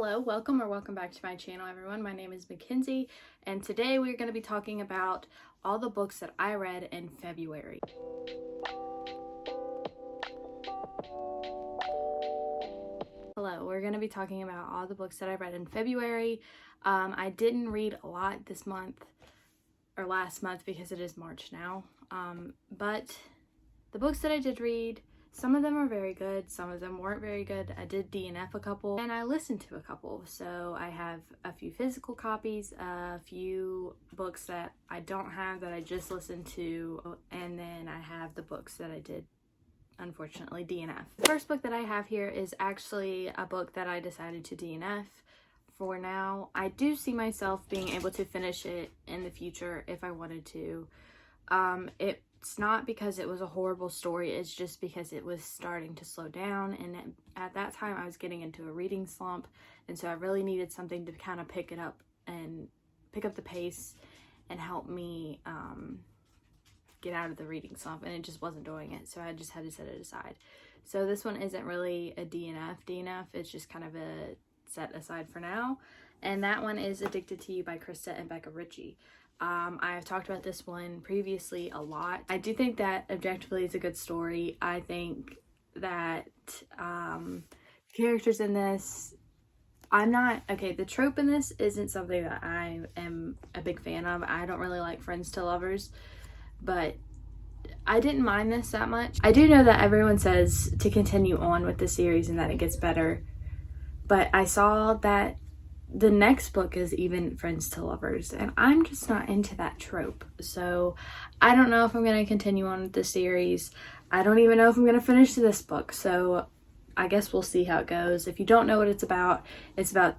Hello, welcome back to my channel, everyone. My name is Mackenzie, and today we're going to be talking about all the books that I read in February. Hello, we're going to be talking about all the books that I read in February. I didn't read a lot this month, or last month, because it is March now, but the books that I did read, some of them are very good, some of them weren't very good. I did DNF a couple, and I listened to a couple. So I have a few physical copies, a few books that I don't have that I just listened to, and then I have the books that I did, unfortunately, DNF. The first book that I have here is actually a book that I decided to DNF for now. I do see myself being able to finish it in the future if I wanted to. It's not because it was a horrible story, it's just because it was starting to slow down, and at that time I was getting into a reading slump, and so I really needed something to kind of pick up the pace and help me get out of the reading slump, and it just wasn't doing it, so I just had to set it aside. So this one isn't really a DNF, it's just kind of a set aside for now, and that one is Addicted to You by Krista and Becca Ritchie. I have talked about this one previously a lot. I do think that objectively it's a good story. I think that characters in this, the trope in this isn't something that I am a big fan of. I don't really like friends to lovers, but I didn't mind this that much. I do know that everyone says to continue on with the series and that it gets better, but I saw that the next book is even friends to lovers, and I'm just not into that trope. So I don't know if I'm going to continue on with the series. I don't even know if I'm going to finish this book, so I guess we'll see how it goes. If you don't know what it's about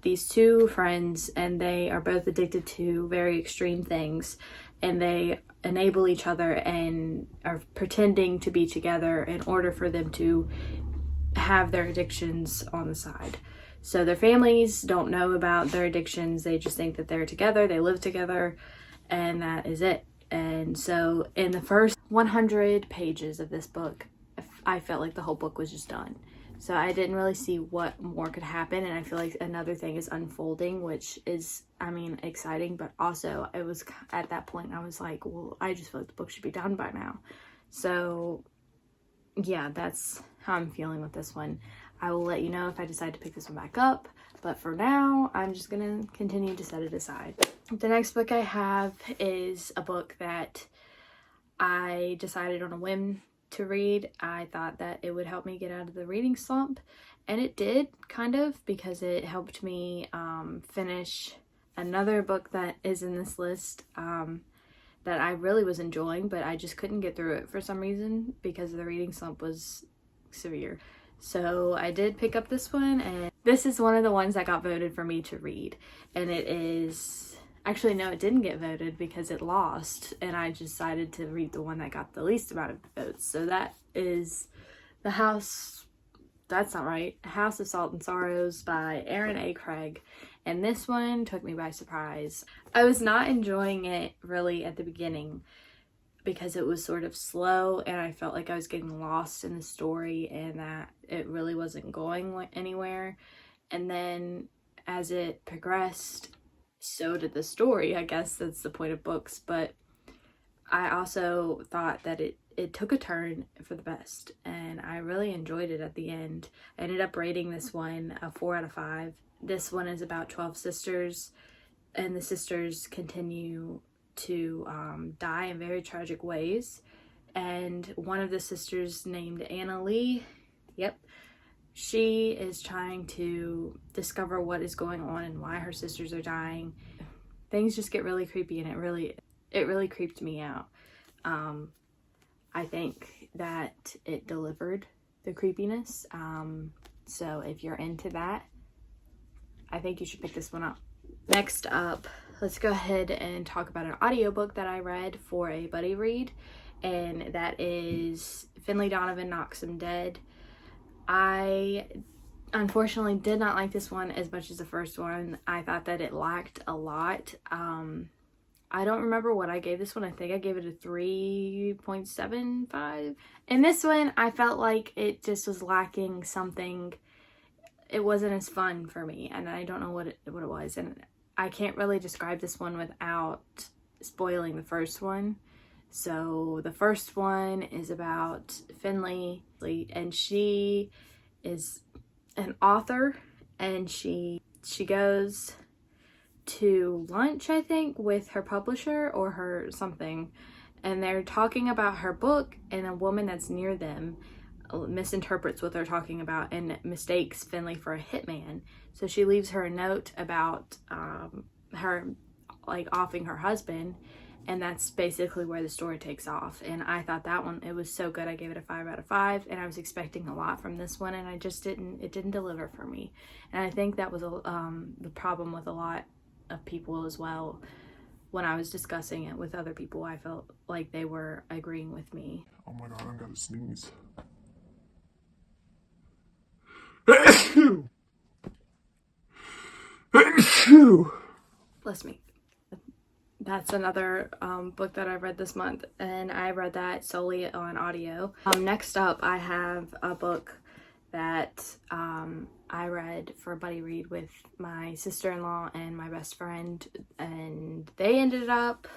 these two friends, and they are both addicted to very extreme things, and they enable each other and are pretending to be together in order for them to have their addictions on the side. So their families don't know about their addictions. They just think that they're together, they live together, and that is it. And so in the first 100 pages of this book, I felt like the whole book was just done. So I didn't really see what more could happen, and I feel like another thing is unfolding, which is, exciting, but also it was at that point I was like, well, I just feel like the book should be done by now. So yeah, that's how I'm feeling with this one. I will let you know if I decide to pick this one back up, but for now, I'm just gonna continue to set it aside. The next book I have is a book that I decided on a whim to read. I thought that it would help me get out of the reading slump, and it did, kind of, because it helped me finish another book that is in this list that I really was enjoying, but I just couldn't get through it for some reason because the reading slump was severe. So I did pick up this one, and this is one of the ones that got voted for me to read. And it is, actually no, it didn't get voted because it lost, and I decided to read the one that got the least amount of votes. So that is House of Salt and Sorrows by Aaron A. Craig. And this one took me by surprise. I was not enjoying it really at the beginning because it was sort of slow, and I felt like I was getting lost in the story and that it really wasn't going anywhere. And then as it progressed, so did the story. I guess that's the point of books, but I also thought that it took a turn for the best, and I really enjoyed it at the end. I ended up rating this one a 4 out of 5. This one is about 12 sisters, and the sisters continue to die in very tragic ways. And one of the sisters, named Anna Lee, she is trying to discover what is going on and why her sisters are dying. Things just get really creepy, and it really creeped me out. I think that it delivered the creepiness. So if you're into that, I think you should pick this one up. Next up, let's go ahead and talk about an audiobook that I read for a buddy read, and that is Finlay, Donovan, Knocks 'Em Dead. I unfortunately did not like this one as much as the first one. I thought that it lacked a lot. I don't remember what I gave this one. I think I gave it a 3.75. And this one, I felt like it just was lacking something it wasn't as fun for me, and I don't know what it was, and I can't really describe this one without spoiling the first one. So the first one is about Finlay, and she is an author, and she goes to lunch, I think, with her publisher or her something, and they're talking about her book, and a woman that's near them misinterprets what they're talking about and mistakes Finlay for a hitman. So she leaves her a note about her like offing her husband, and that's basically where the story takes off. And I thought that one, it was so good. I gave it a 5 out of 5, and I was expecting a lot from this one, and I just it didn't deliver for me. And I think that was the problem with a lot of people as well. When I was discussing it with other people, I felt like they were agreeing with me. Oh my god, I gotta sneeze. Bless me. That's another book that I read this month, and I read that solely on audio. Next up, I have a book that I read for a buddy read with my sister-in-law and my best friend, and they ended up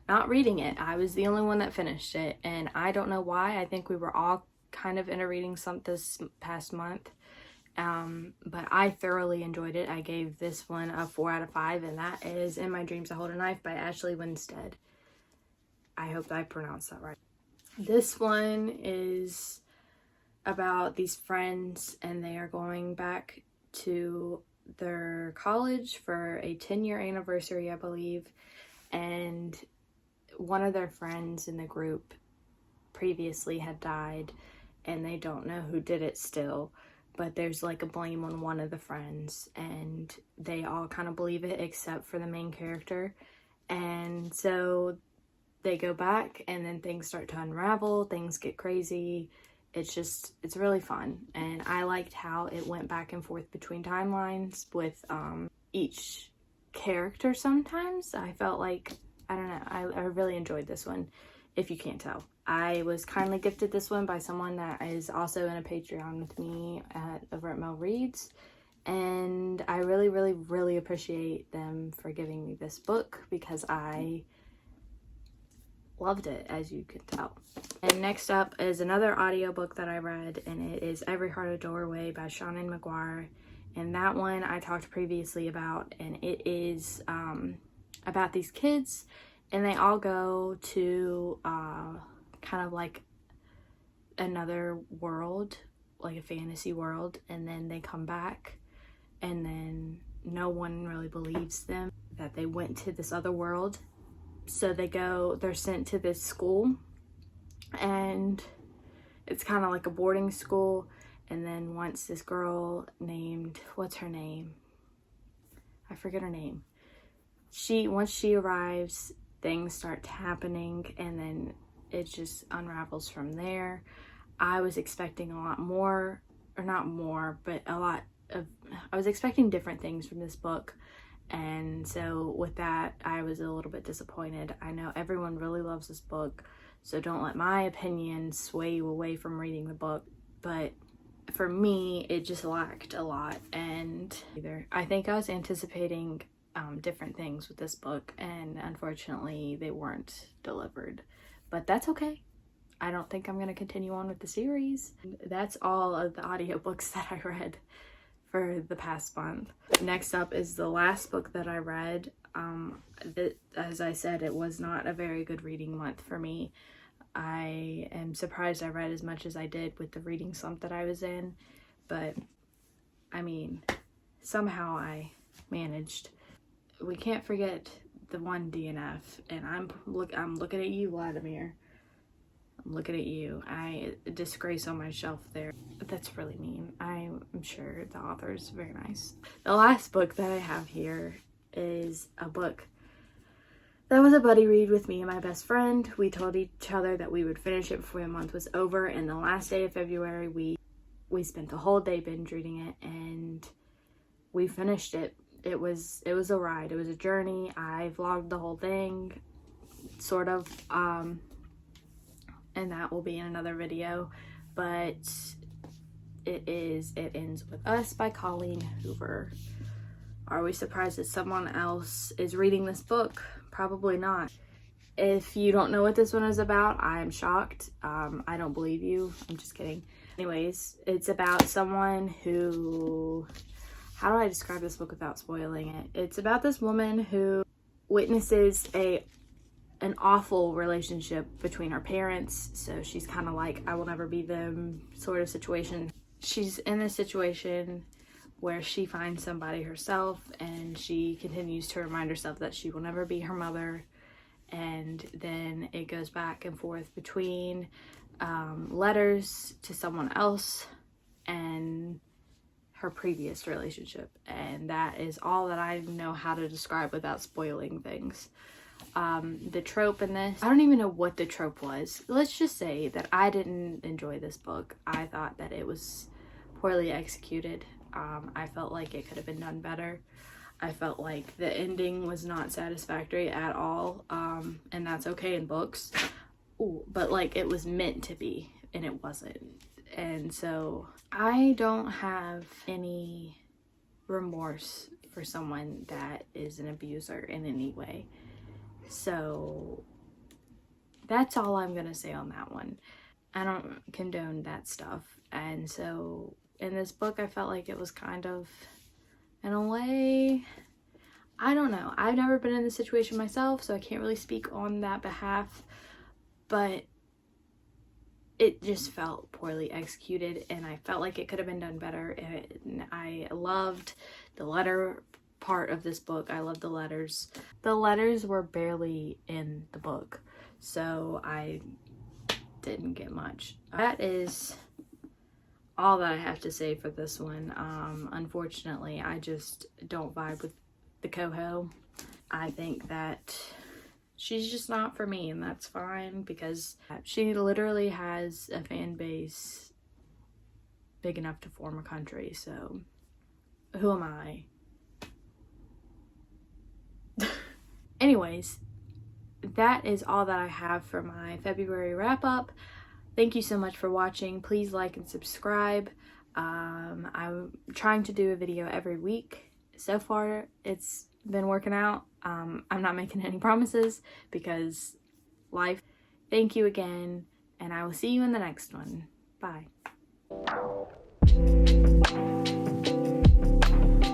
not reading it. I was the only one that finished it, and I don't know why. I think we were all kind of into reading some this past month. But I thoroughly enjoyed it. I gave this one a 4 out of 5, and that is In My Dreams I Hold a Knife by Ashley Winstead. I hope I pronounced that right. This one is about these friends, and they are going back to their college for a 10-year anniversary, I believe, and one of their friends in the group previously had died, and they don't know who did it still. But there's like a blame on one of the friends, and they all kind of believe it except for the main character. And so they go back, and then things start to unravel, things get crazy. It's really fun, and I liked how it went back and forth between timelines with each character. Sometimes I felt like, I don't know, I really enjoyed this one, if you can't tell. I was kindly gifted this one by someone that is also in a Patreon with me over at Mel Reads, and I really, really, really appreciate them for giving me this book because I loved it, as you can tell. And next up is another audiobook that I read, and it is Every Heart a Doorway by Seanan McGuire, and that one I talked previously about, and it is about these kids, and they all go to kind of like another world, like a fantasy world, and then they come back, and then no one really believes them that they went to this other world. So they're sent to this school, and it's kind of like a boarding school. And then once this girl named, what's her name? I forget her name. Once she arrives, things start happening, and then it just unravels from there. I was expecting a lot more, or not more, but I was expecting different things from this book. And so with that, I was a little bit disappointed. I know everyone really loves this book, so don't let my opinion sway you away from reading the book. But for me, it just lacked a lot. And I think I was anticipating different things with this book, and unfortunately they weren't delivered. But that's okay. I don't think I'm going to continue on with the series. That's all of the audiobooks that I read for the past month. Next up is the last book that I read. As I said, it was not a very good reading month for me. I am surprised I read as much as I did with the reading slump that I was in, but I mean, somehow I managed. We can't forget the one DNF, and I'm looking at you, Vladimir. I'm looking at you. I disgrace on my shelf there. That's really mean. I'm sure the author is very nice. The last book that I have here is a book that was a buddy read with me and my best friend. We told each other that we would finish it before the month was over, and the last day of February we spent the whole day binge reading it, and we finished it. It was a ride. It was a journey. I vlogged the whole thing, sort of, and that will be in another video. But it is It Ends With Us by Colleen Hoover. Are we surprised that someone else is reading this book? Probably not. If you don't know what this one is about, I am shocked. I don't believe you. I'm just kidding. Anyways, it's about someone who... How do I describe this book without spoiling it? It's about this woman who witnesses an awful relationship between her parents. So she's kind of like, I will never be them sort of situation. She's in a situation where she finds somebody herself, and she continues to remind herself that she will never be her mother. And then it goes back and forth between letters to someone else and her previous relationship. And that is all that I know how to describe without spoiling things. The trope in this, I don't even know what the trope was. Let's just say that I didn't enjoy this book. I thought that it was poorly executed. I felt like it could have been done better. I felt like the ending was not satisfactory at all, and that's okay in books. Ooh, but like it was meant to be, and it wasn't. And so I don't have any remorse for someone that is an abuser in any way. So that's all I'm gonna say on that one. I don't condone that stuff. And so in this book, I felt like it was kind of, in a way, I don't know. I've never been in this situation myself, so I can't really speak on that behalf. But it just felt poorly executed, and I felt like it could have been done better. And I loved the letter part of this book. I loved the letters. The letters were barely in the book, so I didn't get much. That is all that I have to say for this one. Unfortunately, I just don't vibe with the coho. I think that she's just not for me, and that's fine, because she literally has a fan base big enough to form a country, so who am I? Anyways, that is all that I have for my February wrap up. Thank you so much for watching. Please like and subscribe. I'm trying to do a video every week. So far, it's been working out. I'm not making any promises because life. Thank you again, and I will see you in the next one. Bye.